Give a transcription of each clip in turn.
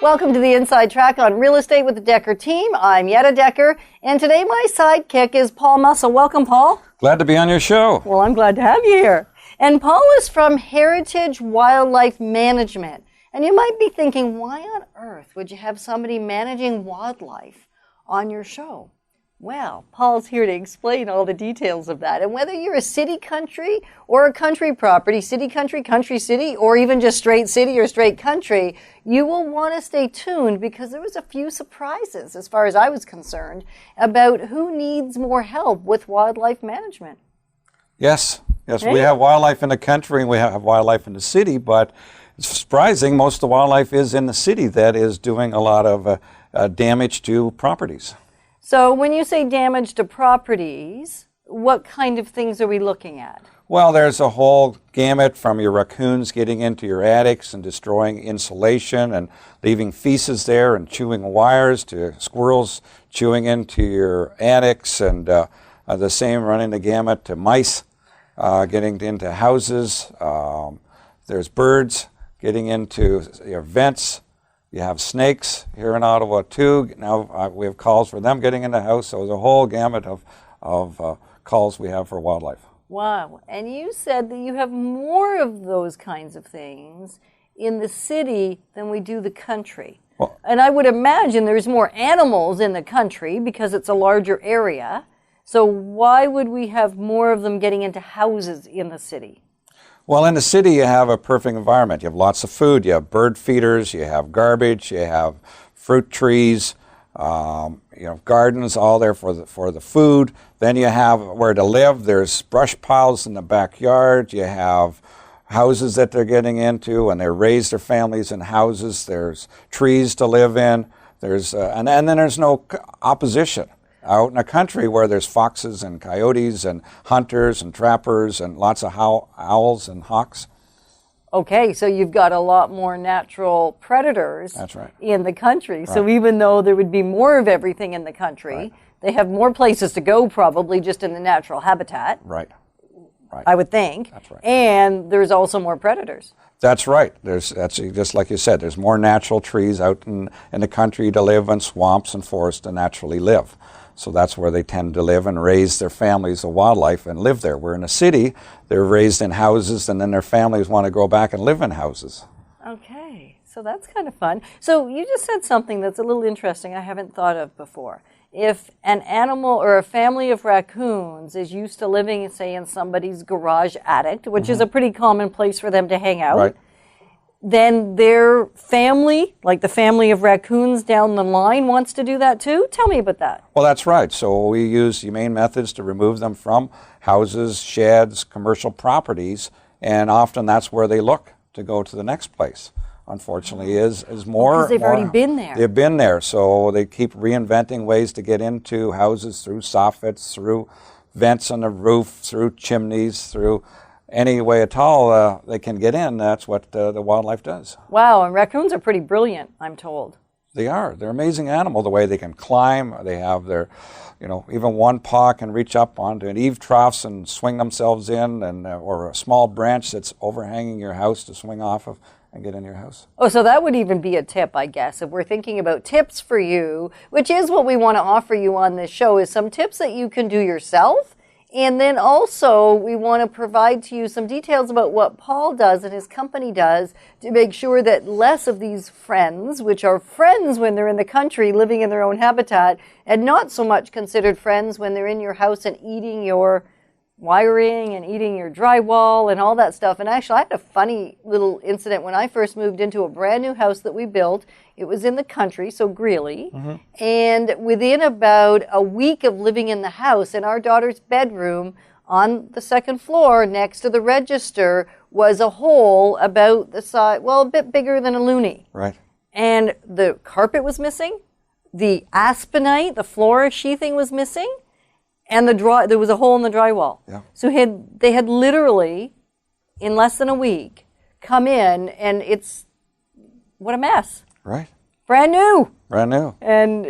Welcome to the Inside Track on Real Estate with the Dekker Team. I'm Yetta Dekker, and today my sidekick is Paul Mussell. Welcome, Paul. Glad to be on your show. Well, I'm glad to have you here. And Paul is from Heritage Wildlife Management. And you might be thinking, why on earth would you have somebody managing wildlife on your show? Well, Paul's here to explain all the details of that. And whether you're a city country or a country property, city country, country city, or even just straight city or straight country, you will want to stay tuned because there was a few surprises, as far as I was concerned, about who needs more help with wildlife management. Yes, Hey. we have wildlife in the country and we have wildlife in the city, but it's surprising most of the wildlife is in the city that is doing a lot of damage to properties. So when you say damage to properties, what kind of things are we looking at? Well, there's a whole gamut from your raccoons getting into your attics and destroying insulation and leaving feces there and chewing wires to squirrels chewing into your attics and the same running the gamut to mice getting into houses. There's birds getting into your vents. You have snakes here in Ottawa too. Now we have calls for them getting in the house. So there's a whole gamut of calls we have for wildlife. Wow. And you said that you have more of those kinds of things in the city than we do the country. Well, and I would imagine there's more animals in the country because it's a larger area. So why would we have more of them getting into houses in the city? Well, in the city, you have a perfect environment. You have lots of food. You have bird feeders. You have garbage. You have fruit trees. Gardens all there for the food. Then you have where to live. There's brush piles in the backyard. You have houses that they're getting into, and they raise their families in houses. There's trees to live in. There's and then there's no opposition. Out in the country where there's foxes and coyotes and hunters and trappers and lots of owls and hawks. Okay, so you've got a lot more natural predators. That's right. In the country. Right. So even though there would be more of everything in the country, Right. They have more places to go probably just in the natural habitat, Right. Right. I would think. That's right. And there's also more predators. That's right. That's just like you said, there's more natural trees out in the country to live in swamps and forests to naturally live. So that's where they tend to live and raise their families of wildlife and live there. Where in a city, they're raised in houses and then their families want to go back and live in houses. Okay, so that's kind of fun. So you just said something that's a little interesting I haven't thought of before. If an animal or a family of raccoons is used to living, say, in somebody's garage attic, which is a pretty common place for them to hang out, Right. then their family, like the family of raccoons down the line, wants to do that too? Tell me about that. Well, that's right. So we use humane methods to remove them from houses, sheds, commercial properties, and often that's where they look to go to the next place. Unfortunately, is more. Because they've already been there. They've been there, so they keep reinventing ways to get into houses through soffits, through vents on the roof, through chimneys, through any way at all they can get in. That's what the wildlife does. Wow, and raccoons are pretty brilliant, I'm told. They are. They're an amazing animal, the way they can climb. They have their, even one paw can reach up onto an eave troughs and swing themselves in, and or a small branch that's overhanging your house to swing off of and get in your house. Oh, so that would even be a tip, I guess. If we're thinking about tips for you, which is what we want to offer you on this show, is some tips that you can do yourself. And then also we want to provide to you some details about what Paul does and his company does to make sure that less of these friends, which are friends when they're in the country living in their own habitat, and not so much considered friends when they're in your house and eating your wiring and eating your drywall and all that stuff. And actually, I had a funny little incident when I first moved into a brand new house that we built. It was in the country, so Greeley. And within about a week of living in the house, in our daughter's bedroom on the second floor next to the register was a hole about the size, well, a bit bigger than a loonie. Right. And the carpet was missing. The aspenite, the floor sheathing was missing. And there was a hole in the drywall. Yeah. So they had literally, in less than a week, come in, and what a mess. Right. Brand new. Brand new. And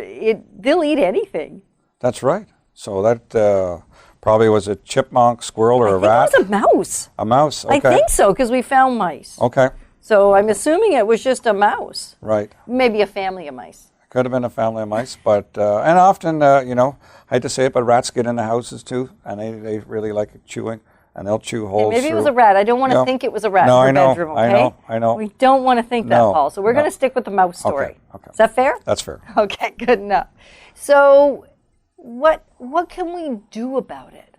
they'll eat anything. That's right. So that probably was a chipmunk, squirrel, or a rat. I think it was a mouse. A mouse. Okay. I think so, because we found mice. Okay. So I'm assuming it was just a mouse. Right. Maybe a family of mice. Could have been a family of mice, but and often, you know, I hate to say it, but rats get into houses too, and they really like chewing, and they'll chew holes Maybe through. it was a rat. I don't want to think it was a rat No, in your I know, bedroom, okay? I know. We don't want to think that, No, Paul. So we're no. going to stick with the mouse story. Okay. Is that fair? That's fair. Okay, good enough. So what can we do about it?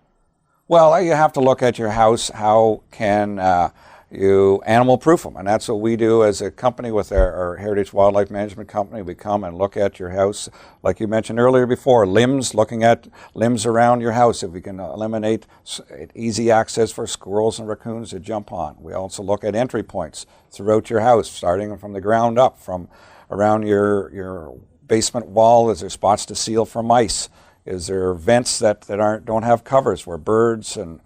Well, you have to look at your house. How can you animal-proof them? And that's what we do as a company with our Heritage Wildlife Management Company. We come and look at your house, like you mentioned earlier before, looking at limbs around your house. If we can eliminate easy access for squirrels and raccoons to jump on. We also look at entry points throughout your house, starting from the ground up, from around your basement wall. Is there spots to seal for mice? Is there vents that don't have covers where birds and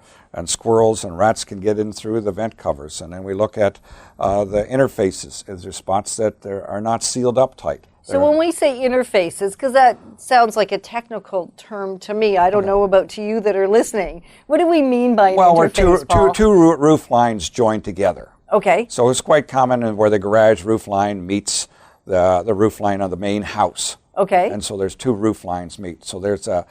squirrels and rats can get in through the vent covers? And then we look at the interfaces. Is there spots that are not sealed up tight? So when we say interfaces, because that sounds like a technical term to me, I don't know about to you that are listening. What do we mean by an interface, Paul? Where two roof lines join together. Okay. So it's quite common where the garage roof line meets the roof line of the main house. Okay. And so there's two roof lines meet. So there's a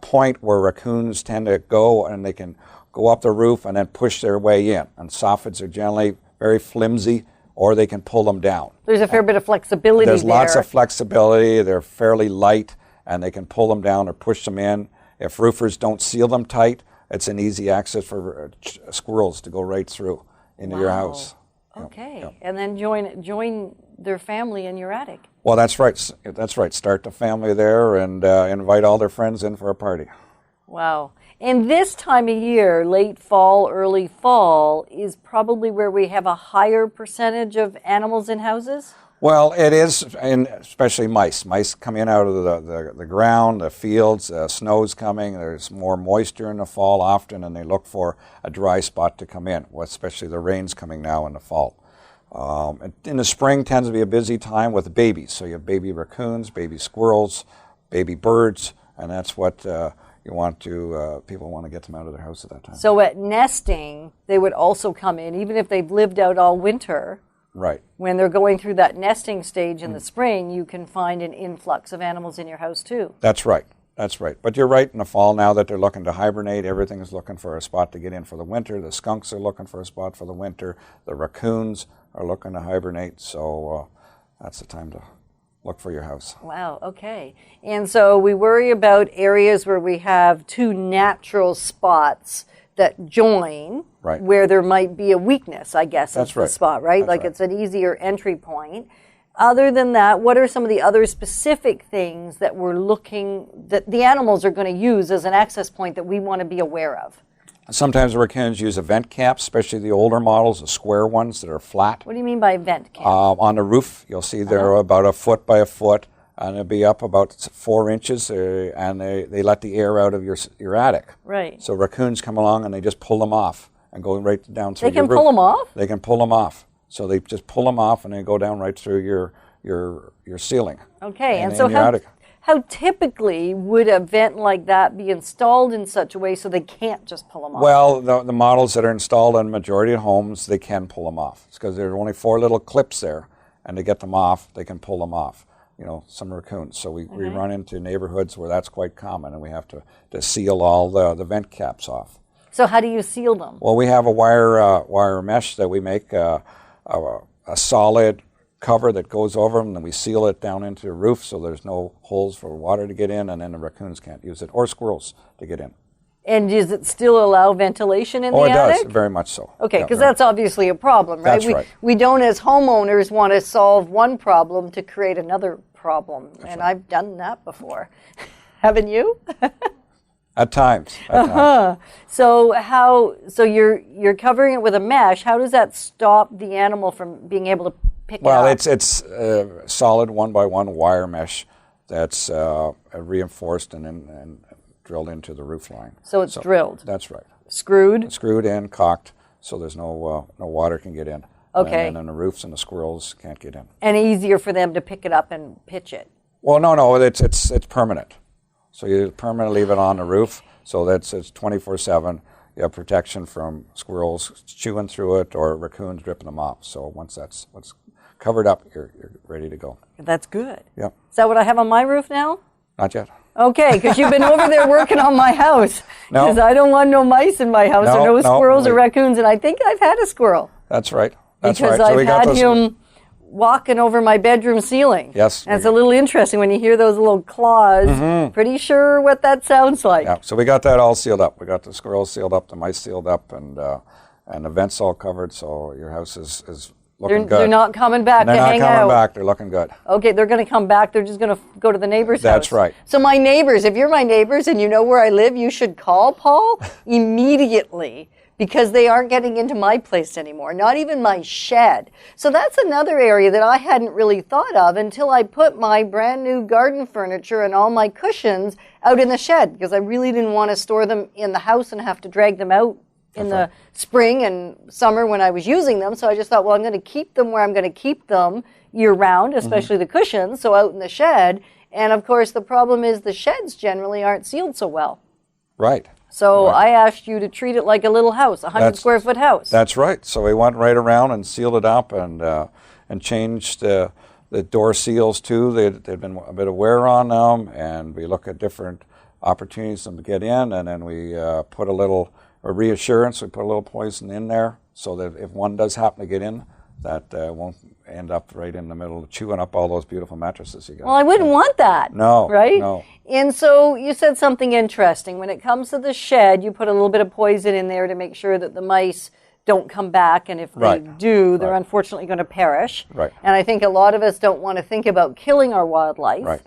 point where raccoons tend to go, and they can go up the roof and then push their way in. And soffits are generally very flimsy, or they can pull them down. There's a fair bit of flexibility There's there. lots of flexibility. They're fairly light, and they can pull them down or push them in. If roofers don't seal them tight, it's an easy access for squirrels to go right through into your house. Okay. Yep. And then join their family in your attic. Well, that's right. That's right. Start the family there and invite all their friends in for a party. Wow. And this time of year, late fall, early fall, is probably where we have a higher percentage of animals in houses? Well, it is, and especially mice. Mice come in out of the ground, the fields, snow's coming. There's more moisture in the fall often, and they look for a dry spot to come in, especially the rain's coming now in the fall. In the spring tends to be a busy time with babies. So you have baby raccoons, baby squirrels, baby birds, and that's what you want to, people want to get them out of their house at that time. So at nesting, they would also come in, even if they've lived out all winter. Right. When they're going through that nesting stage in the spring, you can find an influx of animals in your house too. That's right. That's right. But you're right, in the fall now that they're looking to hibernate, everything is looking for a spot to get in for the winter. The skunks are looking for a spot for the winter. The raccoons are looking to hibernate. So that's the time to look for your house. Wow, okay. And so we worry about areas where we have two natural spots that join, right, where there might be a weakness, I guess, that's is right, the spot, right? That's like right. It's an easier entry point. Other than that, what are some of the other specific things that we're looking, that the animals are going to use as an access point that we want to be aware of? Sometimes raccoons use a vent cap, especially the older models, the square ones that are flat. What do you mean by vent cap? On the roof, you'll see they're about a foot by a foot, and they'll be up about 4 inches, and they let the air out of your attic. Right. So raccoons come along and they just pull them off and go right down through They your can roof. pull them off? They can pull them off. So they just pull them off and they go down right through your ceiling. Okay, and in so your attic. how typically would a vent like that be installed in such a way so they can't just pull them off? Well, the models that are installed on majority of homes, they can pull them off. It's because there are only 4 little clips there, and to get them off, they can pull them off. You know, some raccoons. So we run into neighborhoods where that's quite common, and we have to seal all the vent caps off. So how do you seal them? Well, we have a wire mesh that we make, a solid cover that goes over them, and we seal it down into the roof so there's no holes for water to get in, and then the raccoons can't use it, or squirrels to get in. And does it still allow ventilation in the attic? Oh, it does, very much so. Okay, Yeah, because very- that's obviously a problem, right? That's right. We don't, as homeowners, want to solve one problem to create another problem. And right. I've done that before. Haven't you? At times. At times. So you're covering it with a mesh. How does that stop the animal from being able to pick it up? Well, it's solid 1x1 wire mesh that's reinforced and drilled into the roof line. So it's drilled. That's right. Screwed? Screwed in, caulked, so there's no water can get in. Okay. And then the roofs and the squirrels can't get in. And easier for them to pick it up and pitch it. Well, no, it's permanent. So you permanently leave it on the roof, so it's 24/7. you have protection from squirrels chewing through it or raccoons ripping them off. So once that's what's covered up, you're ready to go. That's good. Yep. Is that what I have on my roof now? Not yet. Okay, because you've been over there working on my house. No. Because I don't want no mice in my house, or no squirrels or raccoons, and I think I've had a squirrel. That's right. That's because right. I've had him walking over my bedroom ceiling. Yes. And it's a little interesting when you hear those little claws. Pretty sure what that sounds like. Yeah. So we got that all sealed up. We got the squirrels sealed up, the mice sealed up, and the vents all covered. So your house is looking good. They're not coming back to hang out. They're not coming back. They're looking good. Okay, they're going to come back. They're just going to go to the neighbor's house. That's right. So my neighbors, if you're my neighbors and you know where I live, you should call Paul immediately, because they aren't getting into my place anymore, not even my shed. So that's another area that I hadn't really thought of until I put my brand new garden furniture and all my cushions out in the shed, because I really didn't want to store them in the house and have to drag them out in the spring and summer when I was using them. So I just thought, well, I'm going to keep them where I'm going to keep them year round, especially the cushions, so out in the shed. And of course, the problem is the sheds generally aren't sealed so well. Right. So I asked you to treat it like a little house, a 100-square-foot house. That's right. So we went right around and sealed it up and changed the door seals too. They'd been a bit of wear on them, and we look at different opportunities for them to get in, and then we put a reassurance. We put a little poison in there so that if one does happen to get in, that won't end up right in the middle, chewing up all those beautiful mattresses you got. Well, I wouldn't want that. No. Right? No. And so you said something interesting. When it comes to the shed, you put a little bit of poison in there to make sure that the mice don't come back. And if they do, they're unfortunately going to perish. Right. And I think a lot of us don't want to think about killing our wildlife. Right.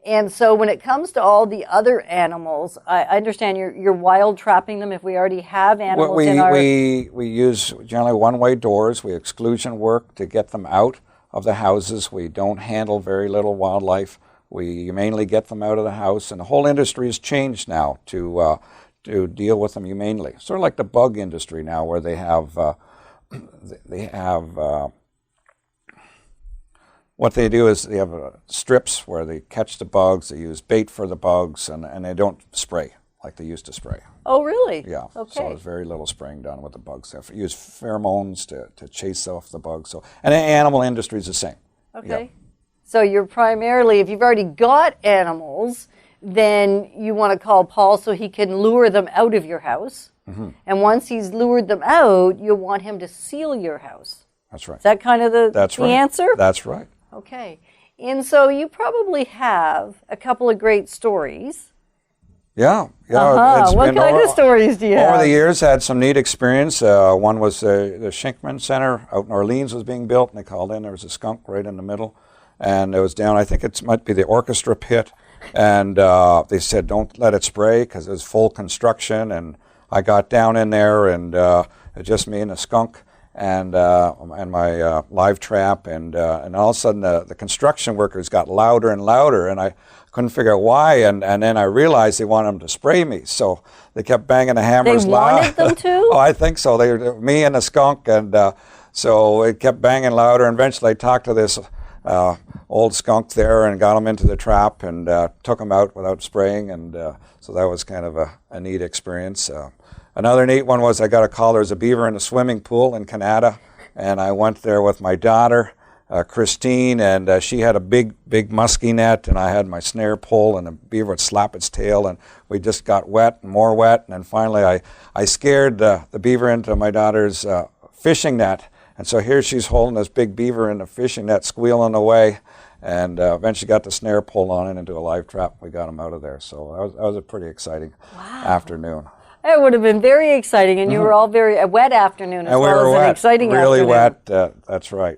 And so when it comes to all the other animals, I understand you're wild trapping them if we already have animals in our... We use generally one-way doors. We exclusion work to get them out of the houses. We don't handle very little wildlife. We mainly get them out of the house, and the whole industry has changed now to deal with them humanely. Sort of like the bug industry now, where they have what they do is they have strips where they catch the bugs, they use bait for the bugs, and they don't spray like they used to spray. Oh, really? Yeah. Okay. So there's very little spraying done with the bugs. They use pheromones to chase off the bugs. So, and the animal industry is the same. Okay. Yeah. So you're primarily, if you've already got animals, then you want to call Paul so he can lure them out of your house. Mm-hmm. And once he's lured them out, you'll want him to seal your house. That's right. Is that kind of the answer? That's right. Okay. And so you probably have a couple of great stories. Yeah. What kind of stories do you have? Over the years, I had some neat experience. One was the Shinkman Center out in Orleans was being built, and they called in. There was a skunk right in the middle, and it was down, I think it might be the orchestra pit, and they said, don't let it spray because it was full construction, and I got down in there, and it just me and a skunk and my live trap, and all of a sudden the construction workers got louder and louder, and I couldn't figure out why, and then I realized they wanted them to spray me, so they kept banging the hammers loud. They wanted them to? Oh, I think so. Me and the skunk, and so it kept banging louder, and eventually I talked to this old skunk there and got him into the trap and took him out without spraying, and so that was kind of a neat experience. Another neat one was I got a call. There was a beaver in a swimming pool in Canada, and I went there with my daughter, Christine, and she had a big musky net, and I had my snare pole, and the beaver would slap its tail, and we just got wet and more wet, and then finally I scared the beaver into my daughter's fishing net, and so here she's holding this big beaver in the fishing net, squealing away, and eventually got the snare pole on it into a live trap. We got him out of there, so that was a pretty exciting afternoon. It would have been very exciting, and you were all a wet afternoon as well as an exciting really afternoon. Really wet, that's right.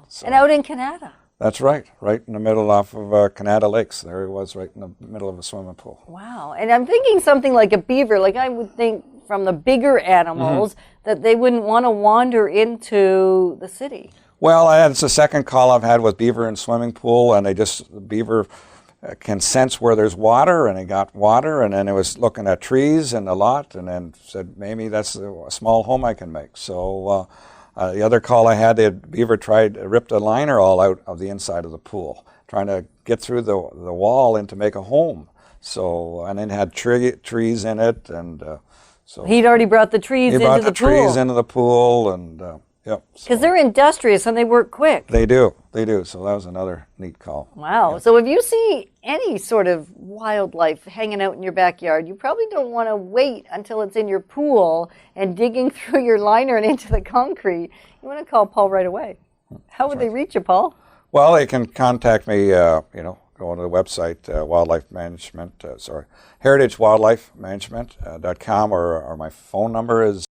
So, and out in Canada. That's right in the middle off of Canada Lakes. There he was, right in the middle of a swimming pool. Wow, and I'm thinking something like a beaver, like I would think from the bigger animals, that they wouldn't want to wander into the city. Well, that's the second call I've had with beaver in swimming pool, and the beaver can sense where there's water, and he got water, and then it was looking at trees and a lot, and then said, maybe that's a small home I can make. So the other call I had, the beaver ripped a liner all out of the inside of the pool, trying to get through the wall and to make a home. So, and it had trees in it, and So He'd already brought the trees he into brought the trees pool. into the pool, and yep. Because they're industrious and they work quick. They do. So that was another neat call. Wow. Yep. So if you see any sort of wildlife hanging out in your backyard, you probably don't want to wait until it's in your pool and digging through your liner and into the concrete. You want to call Paul right away. How would they reach you, Paul? Well, they can contact me, go on to the website, wildlife management, heritagewildlifemanagement.com, or my phone number is